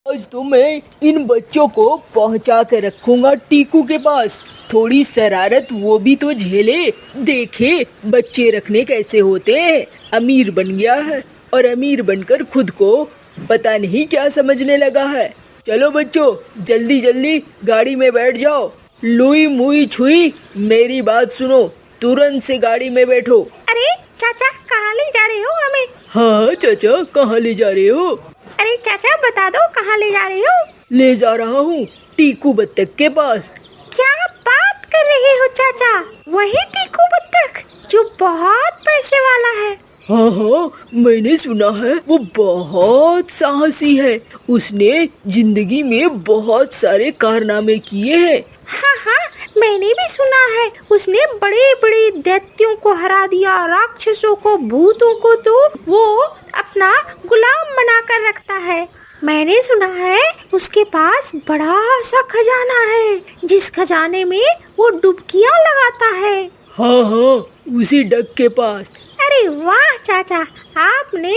आज तो मैं इन बच्चों को पहुंचा के रखूंगा टीकू के पास। थोड़ी शरारत वो भी तो झेले। देखे बच्चे रखने कैसे होते हैं। अमीर बन गया है और अमीर बनकर खुद को पता नहीं क्या समझने लगा है। चलो बच्चों, जल्दी जल्दी गाड़ी में बैठ जाओ। लुई मुई छुई, मेरी बात सुनो, तुरंत से गाड़ी में बैठो। अरे चाचा, कहाँ ले जा रहे हो हमें? हाँ चाचा, कहाँ ले जा रहे हो? अरे चाचा बता दो, कहाँ ले जा रहे हो? ले जा रहा हूँ टीकू बत्तख के पास। क्या बात कर रहे हो चाचा? वही टीकू बत्तख जो बहुत पैसे वाला है? हाँ हाँ, मैंने सुना है वो बहुत साहसी है। उसने जिंदगी में बहुत सारे कारनामे किए हैं। हाँ हाँ, मैंने भी सुना है उसने बड़े बड़े दैत्यों को हरा दिया, राक्षसों को, भूतों को तो वो अपना गुलाम बनाकर रखता है। मैंने सुना है उसके पास बड़ा सा खजाना है, जिस खजाने में वो डुबकियां लगाता है। हाँ हाँ, उसी डक के पास। अरे वाह चाचा, आपने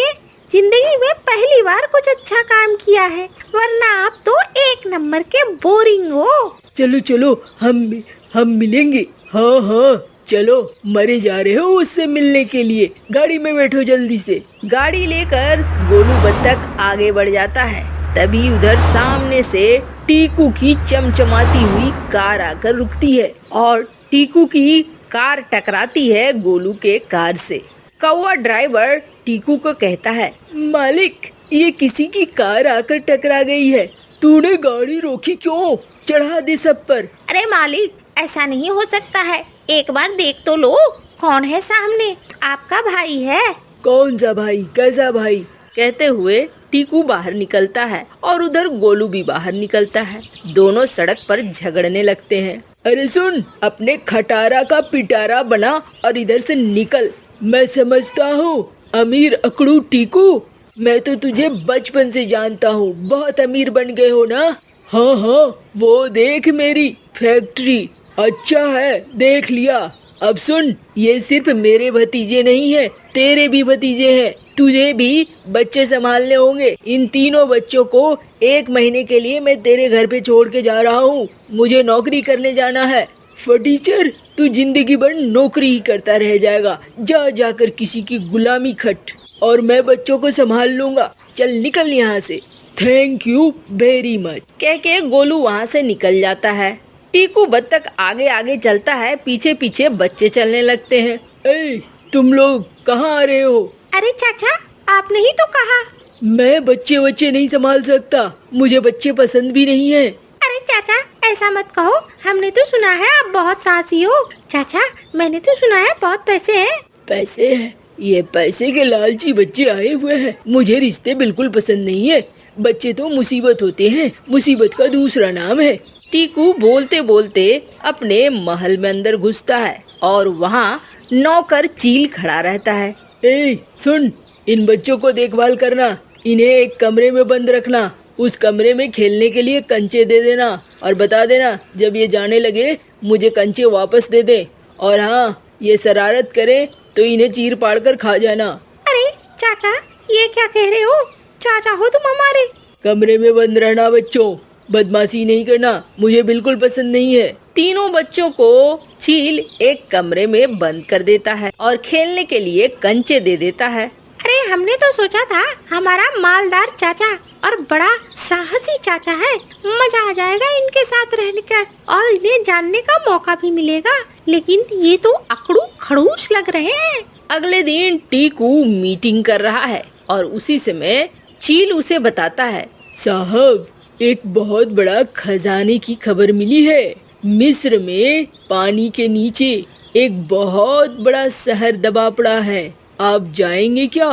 जिंदगी में पहली बार कुछ अच्छा काम किया है, वरना आप तो एक नंबर के बोरिंग हो। चलो चलो, हम मिलेंगे। हाँ हाँ चलो, मरे जा रहे हो उससे मिलने के लिए। गाड़ी में बैठो जल्दी से। गाड़ी लेकर गोलू बत्तख आगे बढ़ जाता है। तभी उधर सामने से टीकू की चमचमाती हुई कार आकर रुकती है और टीकू की कार टकराती है गोलू के कार से। कौवा ड्राइवर टीकू को कहता है, मालिक, ये किसी की कार आकर टकरा गई है। तूने गाड़ी रोकी क्यों? चढ़ा दे सब पर। अरे मालिक, ऐसा नहीं हो सकता है, एक बार देख तो लो, कौन है सामने? आपका भाई है। कौन सा भाई? कैसा भाई? कहते हुए टीकू बाहर निकलता है और उधर गोलू भी बाहर निकलता है। दोनों सड़क पर झगड़ने लगते हैं। अरे सुन, अपने खटारा का पिटारा बना और इधर से निकल। मैं समझता हूँ अमीर अकड़ू टीकू, मैं तो तुझे बचपन से जानता हूँ, बहुत अमीर बन गए हो ना। हाँ हाँ, वो देख मेरी फैक्ट्री। अच्छा है, देख लिया। अब सुन, ये सिर्फ मेरे भतीजे नहीं है, तेरे भी भतीजे हैं। तुझे भी बच्चे संभालने होंगे। इन तीनों बच्चों को 1 महीने के लिए मैं तेरे घर पे छोड़ के जा रहा हूँ। मुझे नौकरी करने जाना है। फटीचर, तू जिंदगी भर नौकरी ही करता रह जाएगा। जा जाकर किसी की गुलामी खट, और मैं बच्चों को संभाल लूंगा। चल निकल यहाँ से। थैंक यू वेरी मच, कह के गोलू वहाँ से निकल जाता है। टीकू बत्तख आगे आगे चलता है, पीछे पीछे बच्चे चलने लगते हैं। ए, तुम लोग कहाँ आ रहे हो? अरे चाचा, आपने ही तो कहा। मैं बच्चे नहीं संभाल सकता, मुझे बच्चे पसंद भी नहीं है। अरे चाचा, ऐसा मत कहो, हमने तो सुना है आप बहुत साहसी हो। चाचा, मैंने तो सुना है बहुत पैसे हैं। पैसे हैं? ये पैसे के लालची बच्चे आए हुए हैं। मुझे रिश्ते बिल्कुल पसंद नहीं है। बच्चे तो मुसीबत होते हैं, मुसीबत का दूसरा नाम है। टीकू बोलते बोलते अपने महल में अंदर घुसता है और वहाँ नौकर चील खड़ा रहता है। ए सुन, इन बच्चों को देखभाल करना, इन्हें एक कमरे में बंद रखना, उस कमरे में खेलने के लिए कंचे दे देना और बता देना जब ये जाने लगे मुझे कंचे वापस दे दे। और हाँ, ये शरारत करे तो इन्हें चीर पाड़ कर खा जाना। अरे चाचा, ये क्या कह रहे हो? चाचा हो तुम हमारे। कमरे में बंद रहना बच्चों, बदमाशी नहीं करना, मुझे बिल्कुल पसंद नहीं है। तीनों बच्चों को चील एक कमरे में बंद कर देता है और खेलने के लिए कंचे दे देता है। अरे हमने तो सोचा था हमारा मालदार चाचा और बड़ा साहसी चाचा है, मजा आ जाएगा इनके साथ रहने का और इन्हें जानने का मौका भी मिलेगा, लेकिन ये तो अकड़ू खड़ूस लग रहे हैं। अगले दिन टीकू मीटिंग कर रहा है और उसी समय चील उसे बताता है, साहब, एक बहुत बड़ा खजाने की खबर मिली है। मिस्र में पानी के नीचे एक बहुत बड़ा शहर दबा पड़ा है। आप जाएंगे क्या?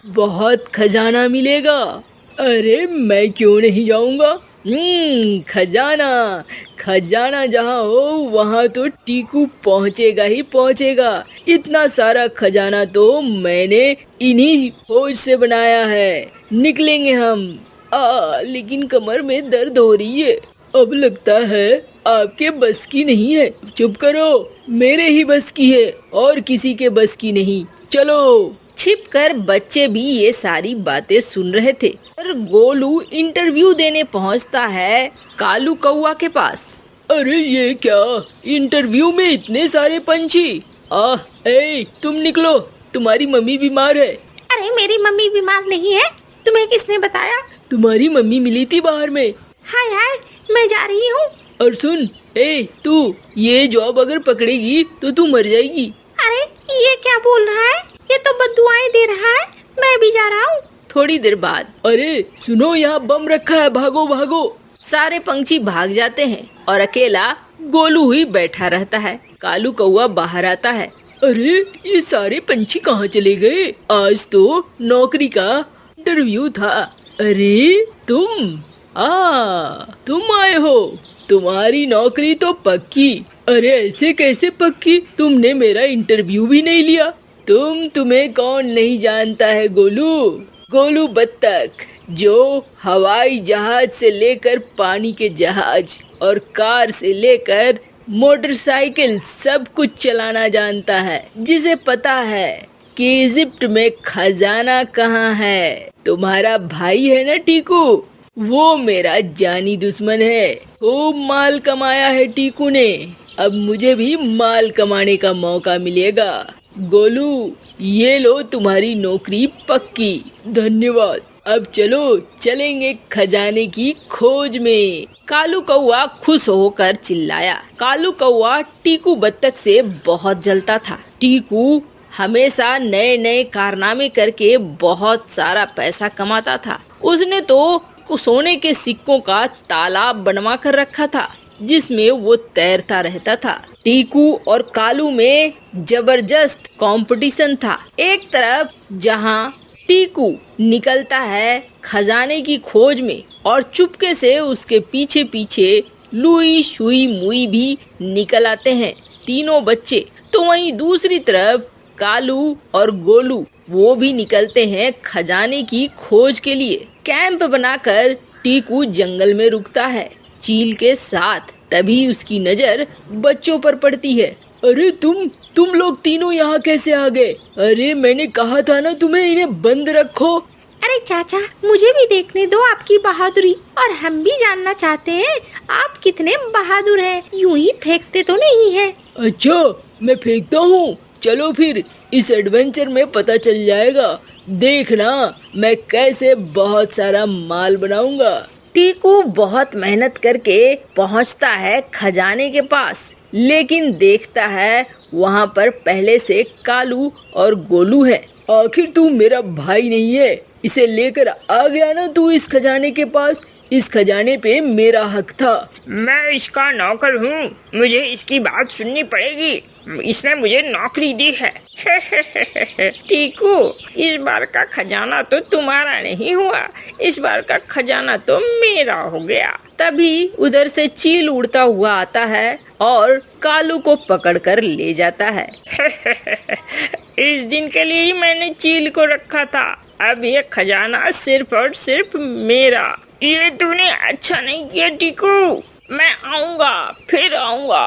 बहुत खजाना मिलेगा। अरे मैं क्यों नहीं जाऊंगा। खजाना खजाना जहाँ हो वहाँ तो टीकू पहुँचेगा ही पहुँचेगा। इतना सारा खजाना तो मैंने इन्हीं फौज से बनाया है। निकलेंगे हम। लेकिन कमर में दर्द हो रही है। अब लगता है आपके बस की नहीं है। चुप करो, मेरे ही बस की है और किसी के बस की नहीं। चलो। छी, छिपकर बच्चे भी ये सारी बातें सुन रहे थे। और गोलू इंटरव्यू देने पहुंचता है कालू कौआ के पास। अरे ये क्या, इंटरव्यू में इतने सारे पंछी। तुम निकलो, तुम्हारी मम्मी बीमार है। अरे मेरी मम्मी बीमार नहीं है, तुम्हें किसने बताया? तुम्हारी मम्मी मिली थी बाहर में। हाय हाय, मैं जा रही हूँ। और सुन, तू ये जॉब अगर पकड़ेगी तो तू मर जाएगी। अरे ये क्या बोल रहा है? ये तो बद्दुआएं दे रहा है। मैं भी जा रहा हूँ। थोड़ी देर बाद, अरे सुनो, यहाँ बम रखा है, भागो भागो। सारे पंछी भाग जाते हैं और अकेला गोलू ही बैठा रहता है। कालू कौआ बाहर आता है। अरे ये सारे पंछी कहाँ चले गए? आज तो नौकरी का इंटरव्यू था। अरे तुम आए हो, तुम्हारी नौकरी तो पक्की। अरे ऐसे कैसे पक्की? तुमने मेरा इंटरव्यू भी नहीं लिया। तुम्हें कौन नहीं जानता है गोलू बत्तख, जो हवाई जहाज से लेकर पानी के जहाज और कार से लेकर मोटरसाइकिल सब कुछ चलाना जानता है, जिसे पता है कि इजिप्ट में खजाना कहाँ है। तुम्हारा भाई है ना टीकू, वो मेरा जानी दुश्मन है। खूब माल कमाया है टीकू ने, अब मुझे भी माल कमाने का मौका मिलेगा। गोलू, ये लो तुम्हारी नौकरी पक्की। धन्यवाद। अब चलेंगे खजाने की खोज में। कालू कौआ खुश होकर चिल्लाया। कालू कौआ टीकू बत्तख से बहुत जलता था। टीकू हमेशा नए नए कारनामे करके बहुत सारा पैसा कमाता था। उसने तो सोने के सिक्कों का तालाब बनवा कर रखा था, जिसमें वो तैरता रहता था। टीकू और कालू में जबरदस्त कंपटीशन था। एक तरफ जहां टीकू निकलता है खजाने की खोज में और चुपके से उसके पीछे पीछे लुई शुई मुई भी निकल आते हैं तीनों बच्चे। तो वहीं दूसरी तरफ कालू और गोलू वो भी निकलते हैं खजाने की खोज के लिए। कैंप बनाकर टीकू जंगल में रुकता है चील के साथ। तभी उसकी नजर बच्चों पर पड़ती है। अरे तुम लोग तीनों यहाँ कैसे आ गए? अरे मैंने कहा था ना तुम्हें इन्हें बंद रखो। अरे चाचा, मुझे भी देखने दो आपकी बहादुरी, और हम भी जानना चाहते हैं आप कितने बहादुर हैं। यूं ही फेंकते तो नहीं है। अच्छा, मैं फेंकता हूँ। चलो फिर इस एडवेंचर में पता चल जाएगा। देखना मैं कैसे बहुत सारा माल बनाऊंगा। टीकू बहुत मेहनत करके पहुंचता है खजाने के पास, लेकिन देखता है वहां पर पहले से कालू और गोलू है। आखिर तू मेरा भाई नहीं है, इसे लेकर आ गया ना तू इस खजाने के पास। इस खजाने पे मेरा हक था। मैं इसका नौकर हूँ, मुझे इसकी बात सुननी पड़ेगी। इसने मुझे नौकरी दी है। टीकू, इस बार का खजाना तो तुम्हारा नहीं हुआ, इस बार का खजाना तो मेरा हो गया। तभी उधर से चील उड़ता हुआ आता है और कालू को पकड़कर ले जाता है। इस दिन के लिए ही मैंने चील को रखा था। अब ये खजाना सिर्फ और सिर्फ मेरा। ये तूने अच्छा नहीं किया टीकू, मैं आऊंगा, फिर आऊंगा।